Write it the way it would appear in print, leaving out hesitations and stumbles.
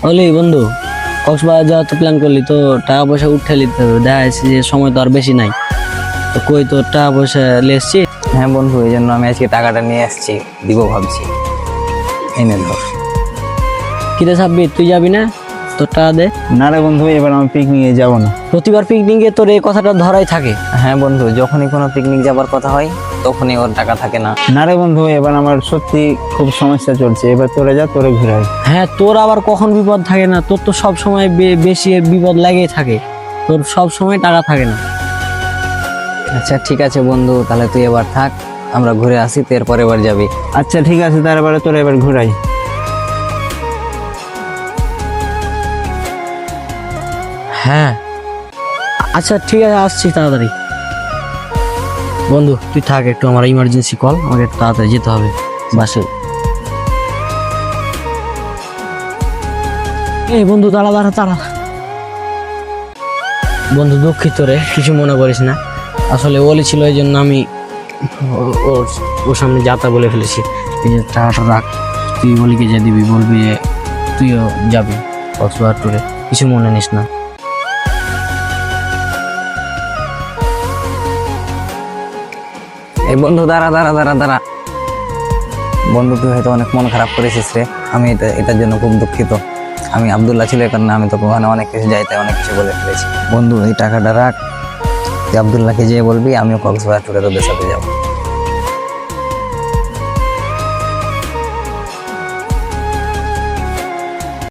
বলি বন্ধু, কক্সবাজার যাওয়ার তো প্ল্যান করলি, তো টাকা পয়সা উঠে নিতে হবে। দেখা যাচ্ছে যে সময় তো আর বেশি নাই, তো কই তোর টাকা পয়সা লেসছি। হ্যাঁ বন্ধু, এই জন্য আমি আজকে টাকাটা নিয়ে আসছি, দিব ভাবছি। এনে ধর। কিরে সাব্বির, তুই যাবি না? তোর টাকা দে। না রে বন্ধু, এবার আমি পিকনিকে যাব না। প্রতিবার পিকনিকে তোর এই কথাটা ধরাই থাকে। হ্যাঁ বন্ধু, যখনই কোনো পিকনিক যাবার কথা হয় তখনই ওর টাকা থাকে না। না রে বন্ধু, এবার আমার সত্যি খুব সমস্যা চলছে। এবার তোরে যা, তোরে ঘুরাই। হ্যাঁ, তোর আবার কখন বিপদ থাকে না? তোর তো সব সময় বেশি বিপদ লাগেই থাকে, তোর সব সময় টাকা থাকে না। আচ্ছা ঠিক আছে বন্ধু, তাহলে তুই এবার থাক, আমরা ঘুরে আসি, তো এরপরে এবার যাবি। আচ্ছা ঠিক আছে, তারপরে তোরে এবার ঘুরাই। হ্যাঁ আচ্ছা ঠিক আছে, আসছি তাড়াতাড়ি। বন্ধু তুই থাক একটু, আমার ইমার্জেন্সি কল, আমাকে একটু তাড়াতাড়ি যেতে হবে বাসে। এই বন্ধু, দাঁড়া দাঁড়া দাঁড়া। বন্ধু দুঃখিত রে, কিছু মনে করিস না। আসলে ওলি ছিল, এই জন্য আমি ওর সামনে যাতা বলে ফেলেছি। এই যে টাকাটা রাখ, তুই বলিকে যা দিবি, বলবি যে তুইও যাবি কক্সবাজার ট্যুরে, কিছু মনে নিস না। এই বন্ধু, দাঁড়া দাঁড়া দাঁড়া দাঁড়া। বন্ধু, তুই হয়তো অনেক মন খারাপ করেছিস রে, আমি এটার জন্য খুব দুঃখিত। আমি আব্দুল্লাহ ছিল, এই কারণে আমি তোকে ওখানে অনেক কিছু যাইতে অনেক কিছু বলে ফেলেছি। বন্ধু, এই টাকাটা রাখ, তুই আব্দুল্লাহকে যেয়ে বলবি আমিও কক্সবাজার ট্যুরে তোদের সাথে যাবো।